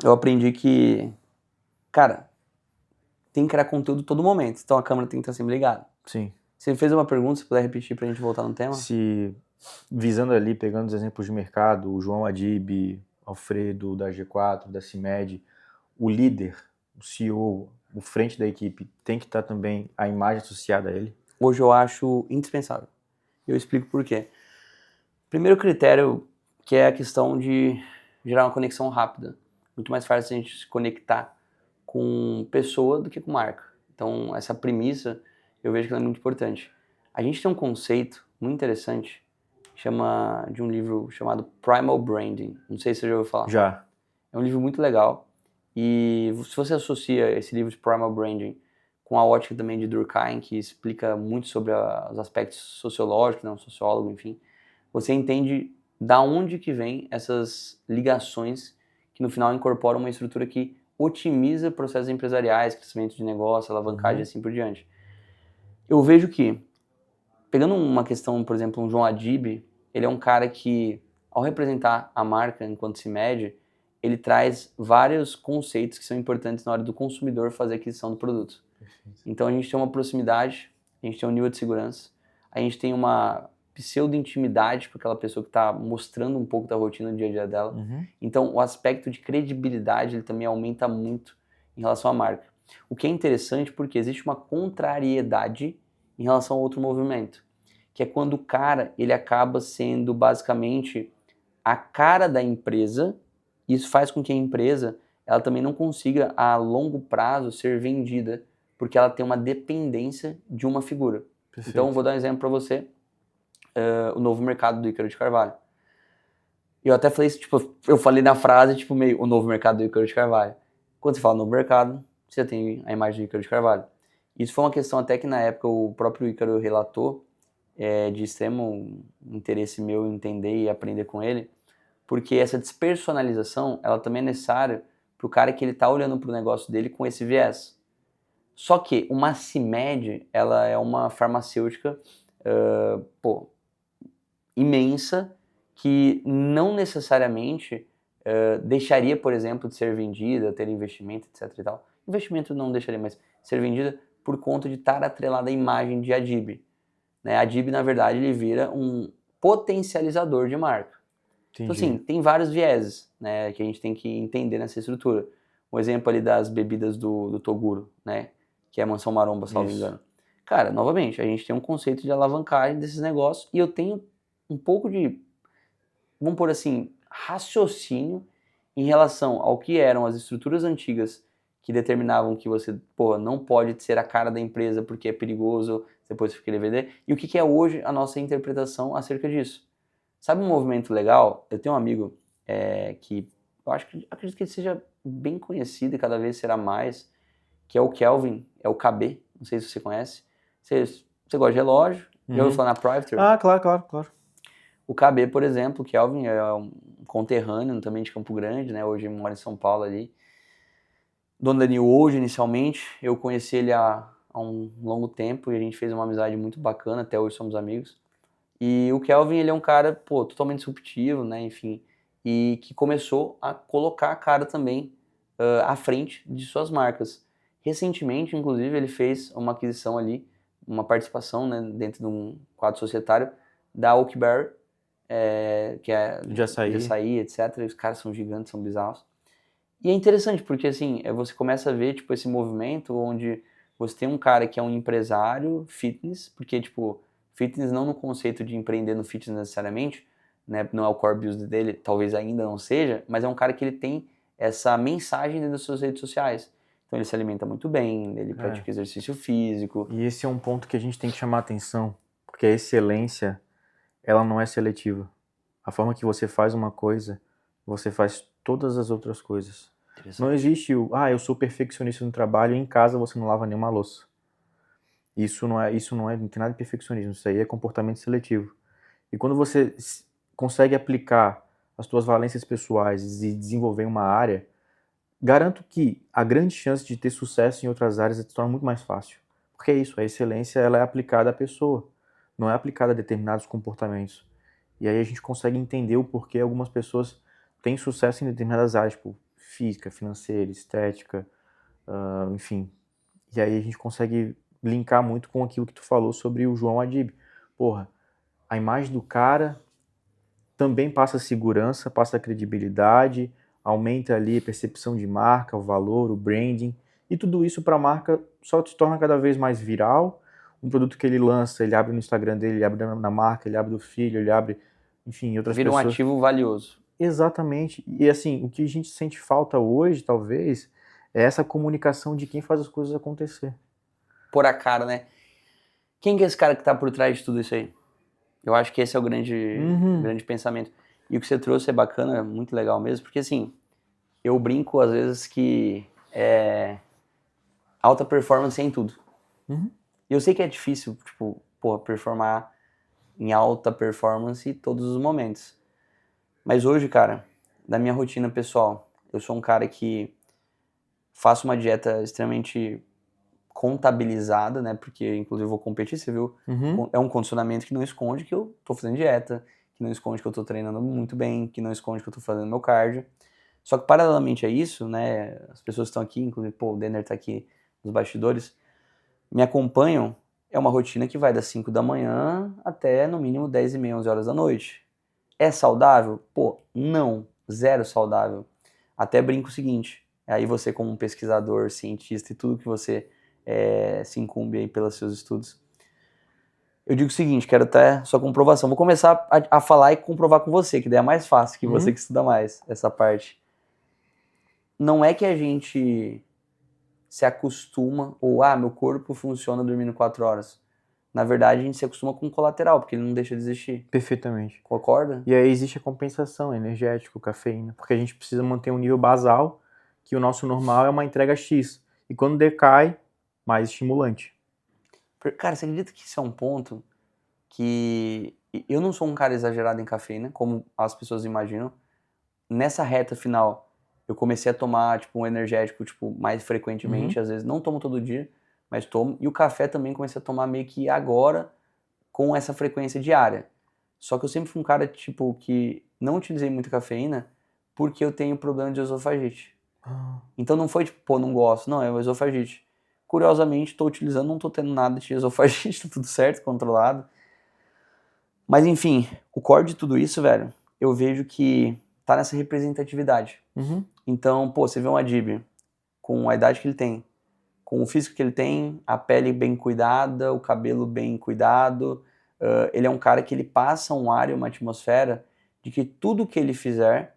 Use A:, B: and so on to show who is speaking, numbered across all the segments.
A: eu aprendi que, cara, tem que criar conteúdo todo momento, então a câmera tem que estar sempre ligada.
B: Sim.
A: Você fez uma pergunta, se puder repetir pra gente voltar no tema?
B: Se, visando ali, pegando os exemplos de mercado, o João Adib, Alfredo, da G4, da CIMED, o líder, o CEO, o frente da equipe, tem que estar também a imagem associada a ele?
A: Hoje eu acho indispensável. Eu explico por quê. Primeiro critério, que é a questão de gerar uma conexão rápida. Muito mais fácil a gente se conectar com pessoa do que com marca. Então, essa premissa, eu vejo que ela é muito importante. A gente tem um conceito muito interessante, de um livro chamado Primal Branding. Não sei se você já ouviu falar.
B: Já.
A: É um livro muito legal. E se você associa esse livro de Primal Branding com a ótica também de Durkheim, que explica muito sobre os aspectos sociológicos, né, um sociólogo, enfim, você entende da onde que vem essas ligações que no final incorporam uma estrutura que otimiza processos empresariais, crescimento de negócio, alavancagem e assim por diante. Eu vejo que, pegando uma questão, por exemplo, um João Adib, ele é um cara que, ao representar a marca enquanto se mede, ele traz vários conceitos que são importantes na hora do consumidor fazer a aquisição do produto.
B: Perfeito.
A: Então a gente tem uma proximidade, a gente tem um nível de segurança, a gente tem uma pseudo-intimidade com aquela pessoa que está mostrando um pouco da rotina do dia a dia dela.
B: Uhum.
A: Então o aspecto de credibilidade ele também aumenta muito em relação à marca. O que é interessante porque existe uma contrariedade em relação a outro movimento, que é quando o cara ele acaba sendo basicamente a cara da empresa, e isso faz com que a empresa ela também não consiga a longo prazo ser vendida, porque ela tem uma dependência de uma figura.
B: Perfeito.
A: Então, vou dar um exemplo para você, o novo mercado do Ícaro de Carvalho. Eu até falei isso, tipo, eu falei na frase, tipo, meio, o novo mercado do Ícaro de Carvalho. Quando você fala novo mercado, você tem a imagem do Ícaro de Carvalho. Isso foi uma questão até que na época o próprio Ícaro relatou, de extremo interesse meu em entender e aprender com ele, porque essa despersonalização, ela também é necessária para o cara que ele está olhando para o negócio dele com esse viés. Só que uma CIMED, ela é uma farmacêutica imensa que não necessariamente deixaria, por exemplo, de ser vendida, ter investimento, etc. e tal. Investimento não deixaria, mas ser vendida por conta de estar atrelada à imagem de Adib. Né? Adib, na verdade, ele vira um potencializador de marca. Então,
B: Entendi.
A: assim, tem vários vieses, né, que a gente tem que entender nessa estrutura. Um exemplo ali das bebidas do Toguro, né, que é a Mansão Maromba, se não me
B: Isso.
A: engano. Cara, novamente, a gente tem um conceito de alavancagem desses negócios e eu tenho um pouco de, vamos pôr assim, raciocínio em relação ao que eram as estruturas antigas que determinavam que você, pô, não pode ser a cara da empresa porque é perigoso, depois você querer vender, e o que é hoje a nossa interpretação acerca disso. Sabe um movimento legal? Eu tenho um amigo que eu acredito que ele seja bem conhecido e cada vez será mais, que é o Kelvin, é o KB, não sei se você conhece. Você gosta de relógio? Já ouviu falar na Privateer?
B: Ah, claro.
A: O KB, por exemplo, o Kelvin é um conterrâneo também de Campo Grande, né? Hoje mora em São Paulo ali. Dono da New Old inicialmente, eu conheci ele há um longo tempo e a gente fez uma amizade muito bacana, até hoje somos amigos. E o Kelvin, ele é um cara, pô, totalmente disruptivo, né, enfim, e que começou a colocar a cara também à frente de suas marcas. Recentemente, inclusive, ele fez uma aquisição ali, uma participação, né, dentro de um quadro societário da Oakberry, que é
B: De açaí.
A: açaí, etc. Os caras são gigantes, são bizarros. E é interessante, porque assim, você começa a ver, tipo, esse movimento onde você tem um cara que é um empresário fitness, porque, tipo, fitness não no conceito de empreender no fitness necessariamente, né, não é o core business dele, talvez ainda não seja, mas é um cara que ele tem essa mensagem dentro das suas redes sociais. Então ele se alimenta muito bem, ele pratica exercício físico.
B: E esse é um ponto que a gente tem que chamar a atenção, porque a excelência, ela não é seletiva. A forma que você faz uma coisa, você faz todas as outras coisas. Não existe eu sou perfeccionista no trabalho e em casa você não lava nenhuma louça. Não tem nada de perfeccionismo, isso aí é comportamento seletivo. E quando você consegue aplicar as suas valências pessoais e desenvolver uma área, garanto que a grande chance de ter sucesso em outras áreas se torna muito mais fácil. Porque é isso, a excelência ela é aplicada à pessoa, não é aplicada a determinados comportamentos. E aí a gente consegue entender o porquê algumas pessoas têm sucesso em determinadas áreas, tipo física, financeira, estética, enfim. E aí a gente consegue linkar muito com aquilo que tu falou sobre o João Adib. Porra, a imagem do cara também passa segurança, passa credibilidade, aumenta ali a percepção de marca, o valor, o branding, e tudo isso para a marca só se torna cada vez mais viral. Um produto que ele lança, ele abre no Instagram dele, ele abre na marca, ele abre do filho, ele abre, enfim, outras
A: Vira um
B: pessoas.
A: ativo valioso.
B: Exatamente. E assim, o que a gente sente falta hoje, talvez, é essa comunicação de quem faz as coisas acontecer.
A: Por a cara, né? Quem que é esse cara que tá por trás de tudo isso aí? Eu acho que esse é o grande pensamento. E o que você trouxe é bacana, é muito legal mesmo, porque assim, eu brinco às vezes que alta performance é em tudo.
B: Uhum.
A: E eu sei que é difícil, tipo, porra, performar em alta performance em todos os momentos. Mas hoje, cara, da minha rotina pessoal, eu sou um cara que faço uma dieta extremamente contabilizada, né? Porque, inclusive, eu vou competir, você viu?
B: Uhum.
A: É um condicionamento que não esconde que eu tô fazendo dieta, que não esconde que eu tô treinando muito bem, que não esconde que eu tô fazendo meu cardio. Só que, paralelamente a isso, né? As pessoas que estão aqui, inclusive, pô, o Denner tá aqui nos bastidores, me acompanham. É uma rotina que vai das 5 da manhã até, no mínimo, 10 e meia, 11 horas da noite. É saudável? Pô, não. Zero saudável. Até brinco o seguinte, aí você como um pesquisador, cientista e tudo que você se incumbe aí pelos seus estudos, eu digo o seguinte, quero até sua comprovação. Vou começar a falar e comprovar com você, que daí é mais fácil, que você que estuda mais essa parte. Não é que a gente se acostuma, ou meu corpo funciona dormindo 4 horas. Na verdade, a gente se acostuma com o colateral, porque ele não deixa de existir.
B: Perfeitamente.
A: Concorda?
B: E aí existe a compensação energética, cafeína, porque a gente precisa manter um nível basal, que o nosso normal é uma entrega X. E quando decai, mais estimulante.
A: Cara, você acredita que isso é um ponto que eu não sou um cara exagerado em cafeína, como as pessoas imaginam. Nessa reta final, eu comecei a tomar, tipo, um energético, tipo, mais frequentemente, às vezes não tomo todo dia, mas tomo. E o café também comecei a tomar meio que agora, com essa frequência diária. Só que eu sempre fui um cara, tipo, que não utilizei muita cafeína porque eu tenho problema de esofagite. Então não foi tipo, pô, não gosto. Não, é o esofagite. Curiosamente, tô utilizando, não tô tendo nada de esofagite, tá tudo certo, controlado. Mas enfim, o core de tudo isso, velho, eu vejo que tá nessa representatividade.
B: Uhum.
A: Então, pô, você vê um Adib com a idade que ele tem, com o físico que ele tem, a pele bem cuidada, o cabelo bem cuidado, ele é um cara que ele passa um ar e uma atmosfera de que tudo que ele fizer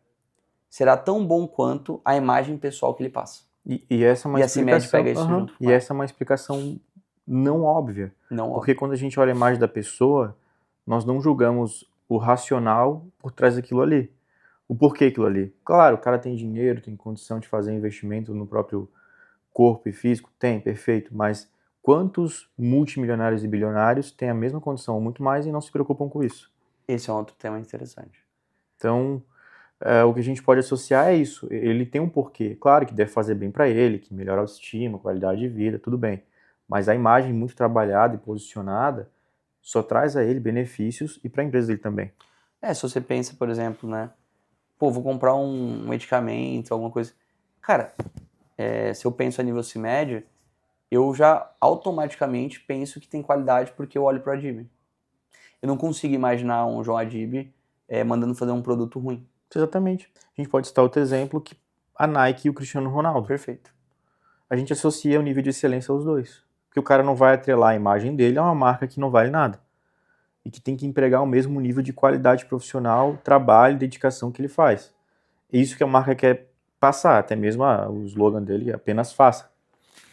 A: será tão bom quanto a imagem pessoal que ele passa.
B: E essa é uma
A: E a CIMED pega
B: explicação.
A: isso junto com
B: E essa é uma explicação não óbvia.
A: Não,
B: Porque quando a gente olha a imagem da pessoa, nós não julgamos o racional por trás daquilo ali. O porquê aquilo ali. Claro, o cara tem dinheiro, tem condição de fazer investimento no próprio corpo e físico? Tem, perfeito. Mas quantos multimilionários e bilionários têm a mesma condição, ou muito mais, e não se preocupam com isso?
A: esse é um outro tema interessante.
B: Então, o que a gente pode associar é isso. Ele tem um porquê. Claro que deve fazer bem para ele, que melhora a autoestima, qualidade de vida, tudo bem. Mas a imagem muito trabalhada e posicionada só traz a ele benefícios e para a empresa dele também.
A: Se você pensa, por exemplo, né? Pô, vou comprar um medicamento, alguma coisa. Cara, se eu penso a nível CIMED, eu já automaticamente penso que tem qualidade porque eu olho pro Adib. Eu não consigo imaginar um João Adib mandando fazer um produto ruim.
B: Exatamente. A gente pode citar outro exemplo, que a Nike e o Cristiano Ronaldo.
A: Perfeito.
B: A gente associa o nível de excelência aos dois. Porque o cara não vai atrelar a imagem dele a uma marca que não vale nada. E que tem que empregar o mesmo nível de qualidade profissional, trabalho e dedicação que ele faz. É isso que a marca quer passar, até mesmo o slogan dele, apenas faça.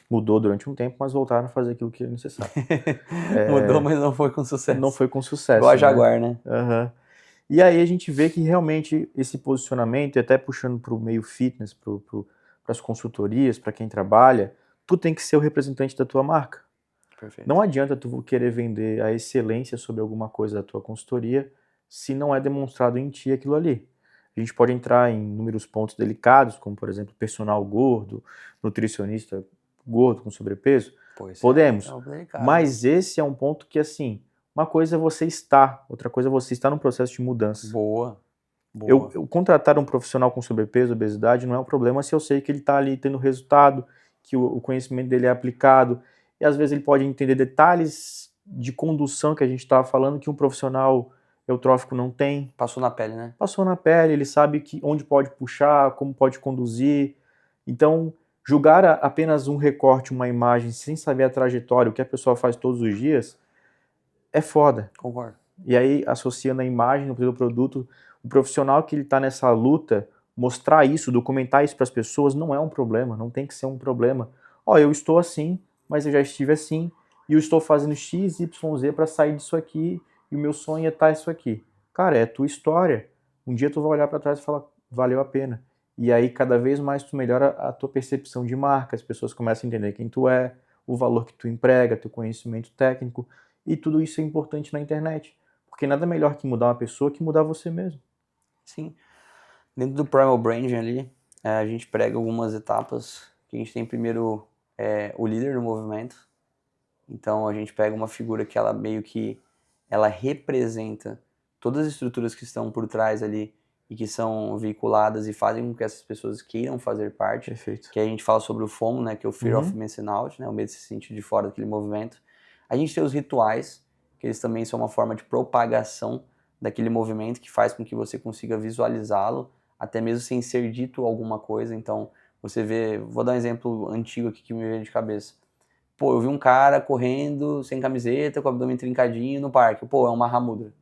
B: Mudou durante um tempo, mas voltaram a fazer aquilo que é necessário.
A: Mudou, mas não foi com sucesso.
B: Não foi com sucesso.
A: Igual a Jaguar, né?
B: Uhum. E aí a gente vê que realmente esse posicionamento, e até puxando para o meio fitness, para as consultorias, para quem trabalha, tu tem que ser o representante da tua marca.
A: Perfeito.
B: Não adianta tu querer vender a excelência sobre alguma coisa da tua consultoria se não é demonstrado em ti aquilo ali. A gente pode entrar em inúmeros pontos delicados, como por exemplo personal gordo, nutricionista gordo com sobrepeso. Podemos. Mas esse é um ponto que, assim, uma coisa é você estar, outra coisa é você estar num processo de mudança.
A: Boa. Boa.
B: Eu contratar um profissional com sobrepeso, obesidade, não é um problema se eu sei que ele está ali tendo resultado, que o conhecimento dele é aplicado, e às vezes ele pode entender detalhes de condução que a gente estava falando que um profissional eutrófico não tem.
A: Passou na pele, né?
B: Passou na pele, ele sabe onde pode puxar, como pode conduzir. Então, julgar apenas um recorte, uma imagem, sem saber a trajetória, o que a pessoa faz todos os dias, é foda.
A: Concordo.
B: E aí, associando a imagem do produto, o profissional que ele está nessa luta, mostrar isso, documentar isso para as pessoas, não é um problema, não tem que ser um problema. Ó, eu estou assim, mas eu já estive assim, e eu estou fazendo X, Y, Z para sair disso aqui, e o meu sonho é estar isso aqui. Cara, é tua história. Um dia tu vai olhar para trás e falar, valeu a pena. E aí, cada vez mais tu melhora a tua percepção de marca, as pessoas começam a entender quem tu é, o valor que tu emprega, teu conhecimento técnico, e tudo isso é importante na internet. Porque nada melhor que mudar uma pessoa que mudar você mesmo.
A: Sim. Dentro do Primal Branding ali, a gente prega algumas etapas, que a gente tem primeiro o líder do movimento. Então a gente pega uma figura que ela meio que ela representa todas as estruturas que estão por trás ali e que são veiculadas e fazem com que essas pessoas queiram fazer parte.
B: Perfeito.
A: Que a gente fala sobre o FOMO, né, que é o Fear of Missing Out, né, o medo de se sentir de fora daquele movimento. A gente tem os rituais, que eles também são uma forma de propagação daquele movimento que faz com que você consiga visualizá-lo, até mesmo sem ser dito alguma coisa. Então, você vê, vou dar um exemplo antigo aqui que me veio de cabeça. Pô, eu vi um cara correndo sem camiseta, com o abdômen trincadinho no parque. Pô, é uma Mahamudra.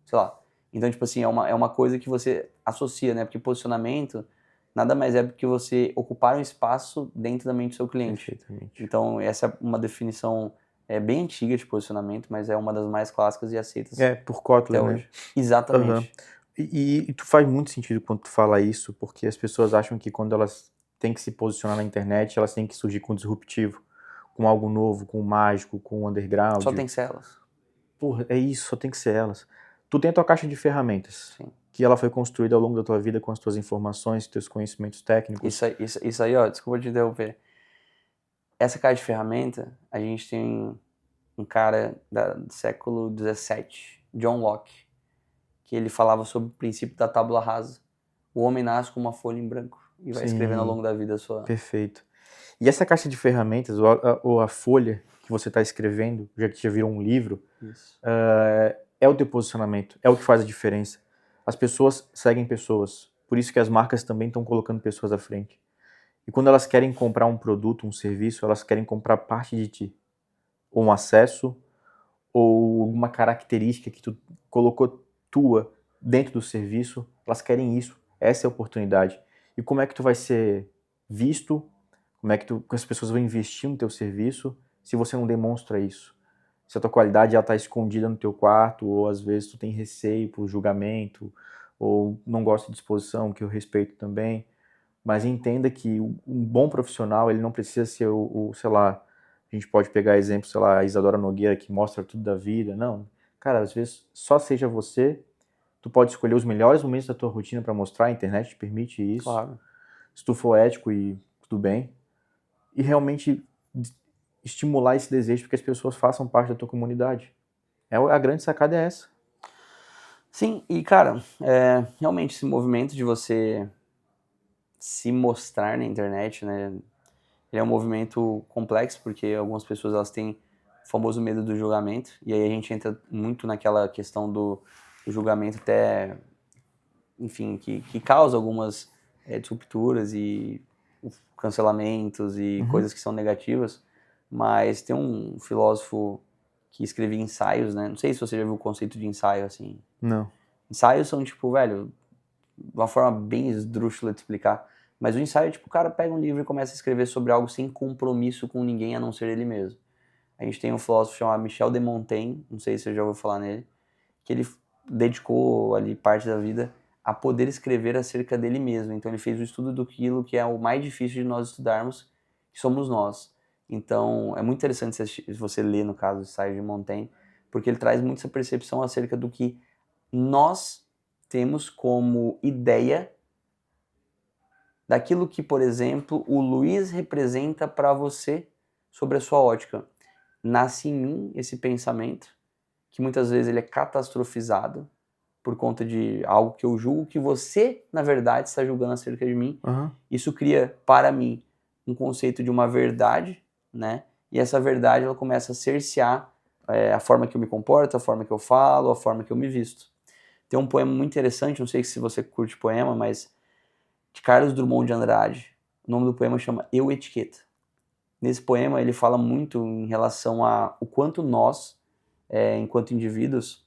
A: Sei lá. Então, tipo assim, é uma coisa que você associa, né? Porque posicionamento nada mais é do que você ocupar um espaço dentro da mente do seu cliente.
B: Perfeitamente.
A: Então, essa é uma definição bem antiga de posicionamento, mas é uma das mais clássicas e aceitas
B: Por Kotler,
A: até
B: né?
A: hoje. Exatamente.
B: E tu faz muito sentido quando tu fala isso, porque as pessoas acham que quando elas têm que se posicionar na internet, elas têm que surgir com disruptivo, com algo novo, com mágico, com underground.
A: Só tem que ser elas.
B: Porra, é isso, só tem que ser elas. Tu tem a tua caixa de ferramentas,
A: Sim.
B: que ela foi construída ao longo da tua vida com as tuas informações, teus conhecimentos técnicos.
A: Isso aí, ó, desculpa te interromper. Essa caixa de ferramenta, a gente tem um cara do século XVII, John Locke, que ele falava sobre o princípio da tábula rasa. O homem nasce com uma folha em branco e vai escrevendo ao longo da vida a sua...
B: Perfeito. E essa caixa de ferramentas, ou a folha que você está escrevendo, já que já virou um livro, é o teu posicionamento, é o que faz a diferença. As pessoas seguem pessoas, por isso que as marcas também estão colocando pessoas à frente. E quando elas querem comprar um produto, um serviço, elas querem comprar parte de ti. Ou um acesso, ou uma característica que tu colocou tua dentro do serviço, elas querem isso. Essa é a oportunidade. E como é que tu vai ser visto? Como é que as pessoas vão investir no teu serviço se você não demonstra isso? Se a tua qualidade está escondida no teu quarto, ou às vezes tu tem receio por julgamento, ou não gosta de exposição, que eu respeito também. Mas entenda que um bom profissional, ele não precisa ser sei lá, a gente pode pegar exemplo, sei lá, a Isadora Nogueira, que mostra tudo da vida. Não. Cara, às vezes só seja você, tu pode escolher os melhores momentos da tua rotina para mostrar, a internet te permite isso.
A: Claro.
B: Se tu for ético e tudo bem. E realmente estimular esse desejo para que as pessoas façam parte da tua comunidade. A grande sacada é essa.
A: Sim, e cara, realmente esse movimento de você se mostrar na internet, né, ele é um movimento complexo, porque algumas pessoas elas têm o famoso medo do julgamento, e aí a gente entra muito naquela questão do julgamento até, enfim, que causa algumas disrupturas e cancelamentos e coisas que são negativas, mas tem um filósofo que escrevia ensaios, né, não sei se você já viu o conceito de ensaio, assim.
B: Não.
A: Ensaios são, tipo, velho, uma forma bem esdrúxula de explicar, mas o ensaio é tipo, o cara pega um livro e começa a escrever sobre algo sem compromisso com ninguém a não ser ele mesmo. A gente tem um filósofo chamado Michel de Montaigne, não sei se você já ouviu falar nele, que ele dedicou ali parte da vida a poder escrever acerca dele mesmo. Então ele fez o estudo daquilo que é o mais difícil de nós estudarmos, que somos nós. Então é muito interessante se você ler, no caso, o ensaio de Montaigne, porque ele traz muito essa percepção acerca do que nós temos como ideia daquilo que, por exemplo, o Luiz representa para você sobre a sua ótica. Nasce em mim esse pensamento, que muitas vezes ele é catastrofizado, por conta de algo que eu julgo que você, na verdade, está julgando acerca de mim. Isso cria, para mim, um conceito de uma verdade, né? E essa verdade, ela começa a cercear a forma que eu me comporto, a forma que eu falo, a forma que eu me visto. Tem um poema muito interessante, não sei se você curte poema, mas de Carlos Drummond de Andrade. O nome do poema chama Eu Etiqueta. Nesse poema, ele fala muito em relação a o quanto nós, enquanto indivíduos,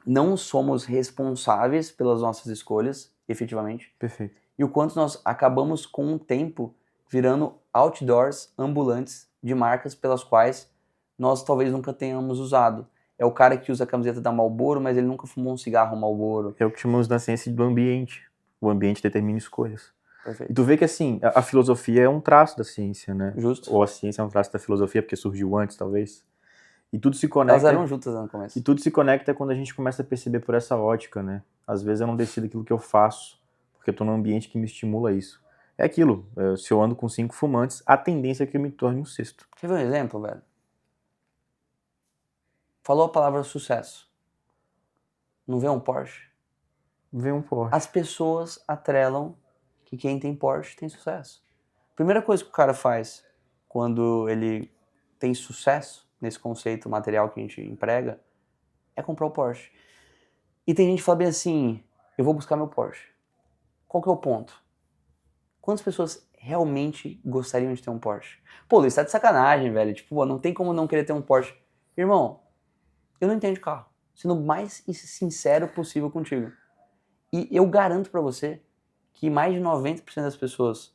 A: não somos responsáveis pelas nossas escolhas, efetivamente.
B: Perfeito.
A: E o quanto nós acabamos, com o tempo, virando outdoors ambulantes de marcas pelas quais nós talvez nunca tenhamos usado. É o cara que usa a camiseta da Marlboro, mas ele nunca fumou um cigarro Marlboro.
B: É o que chamamos na ciência do ambiente. O ambiente determina escolhas.
A: Perfeito.
B: E tu vê que, assim, a filosofia é um traço da ciência, né?
A: Justo.
B: Ou a ciência é um traço da filosofia, porque surgiu antes, talvez. E tudo se
A: Elas
B: conecta...
A: eram juntas no começo.
B: E tudo se conecta quando a gente começa a perceber por essa ótica, né? Às vezes eu não decido aquilo que eu faço, porque eu tô num ambiente que me estimula isso. É aquilo, se eu ando com 5 fumantes, a tendência é que eu me torne um sexto.
A: Quer ver um exemplo, velho? Falou a palavra sucesso. Não vê um Porsche?
B: Vem um Porsche.
A: As pessoas atrelam que quem tem Porsche tem sucesso. Primeira coisa que o cara faz quando ele tem sucesso nesse conceito material que a gente emprega é comprar o Porsche. E tem gente que fala bem assim, eu vou buscar meu Porsche. Qual que é o ponto? Quantas pessoas realmente gostariam de ter um Porsche? Pô, Luiz, tá de sacanagem, velho. Tipo, não tem como não querer ter um Porsche. Irmão, eu não entendo de carro. Sendo o mais sincero possível contigo. E eu garanto pra você que mais de 90% das pessoas,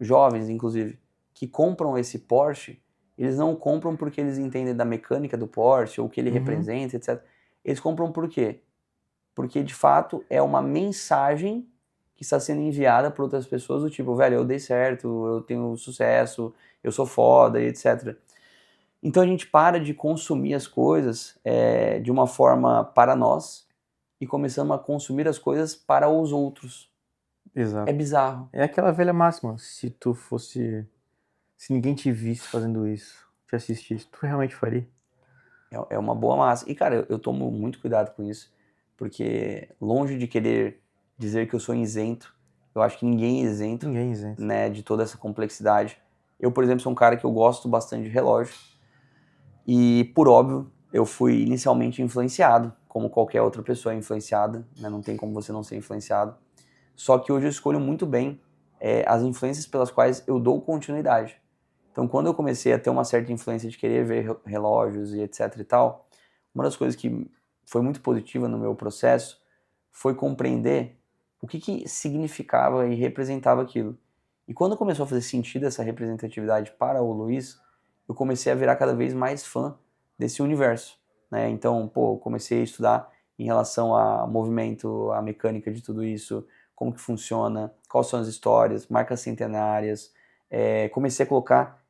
A: jovens inclusive, que compram esse Porsche, eles não compram porque eles entendem da mecânica do Porsche, ou o que ele representa, etc. Eles compram por quê? Porque, de fato, é uma mensagem que está sendo enviada por outras pessoas do tipo, velho, eu dei certo, eu tenho sucesso, eu sou foda, e etc. Então a gente para de consumir as coisas de uma forma para nós e começamos a consumir as coisas para os outros.
B: Exato.
A: É bizarro.
B: É aquela velha máxima, se ninguém te visse fazendo isso, te assistisse, tu realmente faria?
A: É uma boa massa. E, cara, eu tomo muito cuidado com isso, porque longe de querer dizer que eu sou isento, eu acho que ninguém é isento,
B: Ninguém é isento.
A: né, de toda essa complexidade. Eu, por exemplo, sou um cara que eu gosto bastante de relógio e, por óbvio, eu fui inicialmente influenciado, como qualquer outra pessoa é influenciada, né, não tem como você não ser influenciado. Só que hoje eu escolho muito bem as influências pelas quais eu dou continuidade. Então, quando eu comecei a ter uma certa influência de querer ver relógios e etc e tal, uma das coisas que foi muito positiva no meu processo foi compreender o que significava e representava aquilo. E quando começou a fazer sentido essa representatividade para o Luiz, eu comecei a virar cada vez mais fã desse universo, né? Então, pô, comecei a estudar em relação a movimento, a mecânica de tudo isso, como que funciona, quais são as histórias, marcas centenárias, comecei a colocar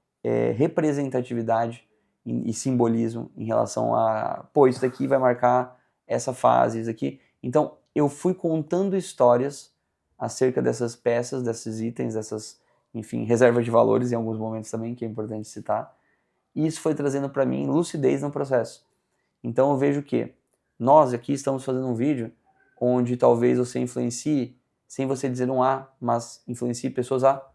A: representatividade e simbolismo em relação a, pô, isso daqui vai marcar essa fase, isso aqui. Então, eu fui contando histórias acerca dessas peças, desses itens, dessas, enfim, reservas de valores em alguns momentos também, que é importante citar. E isso foi trazendo para mim lucidez no processo. Então, eu vejo que nós aqui estamos fazendo um vídeo onde talvez você influencie, sem você dizer um A, mas influencie pessoas a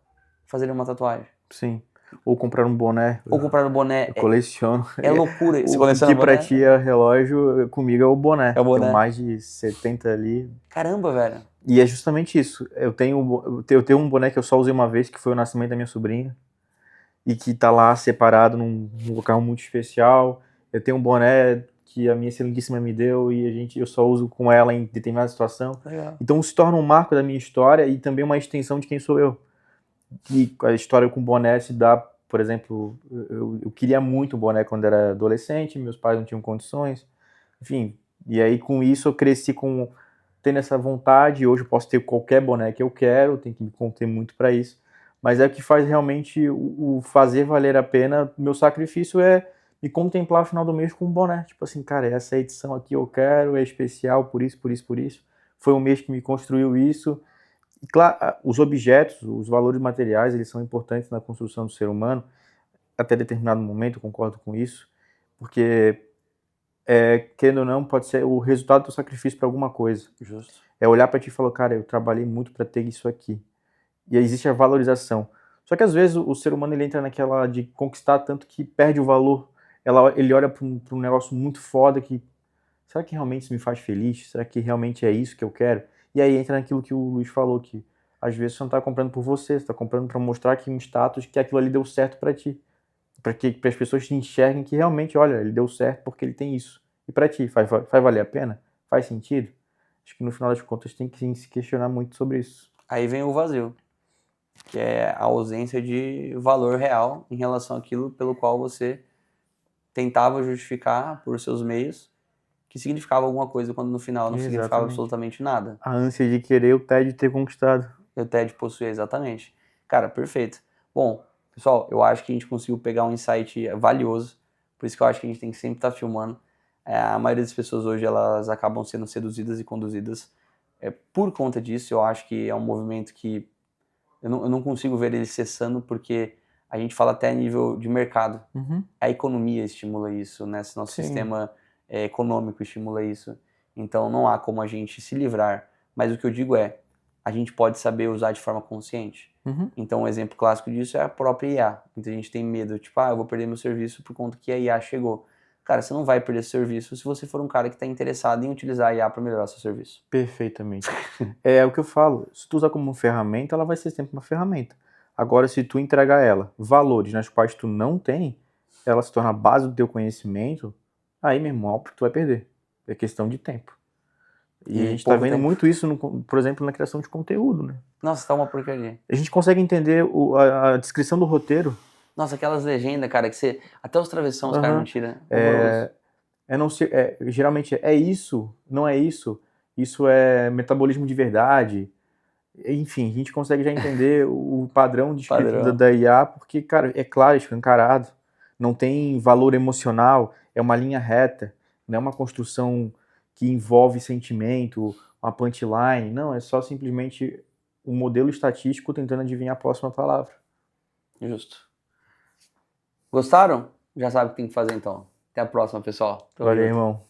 A: fazerem uma tatuagem.
B: Sim. Ou comprar um boné.
A: Ou comprar um boné.
B: Eu coleciono.
A: É loucura. Você
B: O
A: coleciona
B: que pra
A: boné?
B: ti é relógio, comigo é o boné.
A: É o boné.
B: Tenho mais de 70 ali.
A: Caramba, velho.
B: E é justamente isso. Eu tenho um boné que eu só usei uma vez, que foi o nascimento da minha sobrinha. E que tá lá separado num local muito especial. Eu tenho um boné que a minha excelentíssima me deu e eu só uso com ela em determinada situação.
A: Legal.
B: Então se torna um marco da minha história e também uma extensão de quem sou eu. E a história com boné se dá, por exemplo, eu queria muito um boné quando era adolescente, meus pais não tinham condições, enfim. E aí com isso eu cresci tendo essa vontade, hoje eu posso ter qualquer boné que eu quero, tenho que me conter muito para isso. Mas é o que faz realmente o fazer valer a pena. Meu sacrifício é me contemplar no final do mês com um boné. Tipo assim, cara, essa edição aqui eu quero, é especial por isso, por isso, por isso. Foi um mês que me construiu isso. E claro, os objetos, os valores materiais, eles são importantes na construção do ser humano, até determinado momento, eu concordo com isso, porque querendo ou não, pode ser o resultado do sacrifício para alguma coisa.
A: Justo.
B: É olhar para ti e falar, cara, eu trabalhei muito para ter isso aqui. E aí existe a valorização. Só que às vezes o ser humano ele entra naquela de conquistar tanto que perde o valor. Ele olha para um negócio muito foda que, será que realmente isso me faz feliz? Será que realmente é isso que eu quero? E aí entra naquilo que o Luiz falou, que às vezes você não está comprando por você está comprando para mostrar que um status, que aquilo ali deu certo para ti. Para que as pessoas te enxerguem que realmente, olha, ele deu certo porque ele tem isso. E para ti, faz valer a pena? Faz sentido? Acho que no final das contas tem que se questionar muito sobre isso.
A: Aí vem o vazio, que é a ausência de valor real em relação àquilo pelo qual você tentava justificar por seus meios, que significava alguma coisa quando no final não significava
B: Exatamente.
A: absolutamente nada.
B: A ânsia de querer, o tédio de ter conquistado.
A: Eu até de possuir, exatamente. Cara, perfeito. Bom, pessoal, eu acho que a gente conseguiu pegar um insight valioso, por isso que eu acho que a gente tem que sempre estar filmando. A maioria das pessoas hoje, elas acabam sendo seduzidas e conduzidas por conta disso. Eu acho que é um movimento que eu não consigo ver ele cessando, porque a gente fala até a nível de mercado.
B: Uhum.
A: A economia estimula isso, né? Nosso
B: Sim.
A: sistema econômico estimula isso. Então não há como a gente se livrar. Mas o que eu digo é, a gente pode saber usar de forma consciente.
B: Uhum.
A: Então um exemplo clássico disso é a própria IA. Muita gente tem medo, tipo, eu vou perder meu serviço por conta que a IA chegou. Cara, você não vai perder seu serviço se você for um cara que está interessado em utilizar a IA para melhorar seu serviço.
B: Perfeitamente. É o que eu falo. Se tu usar como uma ferramenta, ela vai ser sempre uma ferramenta. Agora, se tu entregar ela valores nas quais tu não tem, ela se torna a base do teu conhecimento, aí, meu irmão, tu vai perder. É questão de tempo. E a gente tá vendo muito isso, por exemplo, na criação de conteúdo, né?
A: Nossa, tá uma porcaria.
B: A gente consegue entender a descrição do roteiro.
A: Nossa, aquelas legendas, cara, que você... Até os travessões os caras não tiram.
B: Geralmente é isso, não é isso. Isso é metabolismo de verdade. Enfim, a gente consegue já entender o padrão de escrita da IA, porque, cara, é claro, escancarado. Não tem valor emocional, é uma linha reta, não é uma construção que envolve sentimento, uma punchline. Não, é só simplesmente um modelo estatístico tentando adivinhar a próxima palavra.
A: Justo. Gostaram? Já sabe o que tem que fazer então. Até a próxima, pessoal.
B: Valeu, irmão.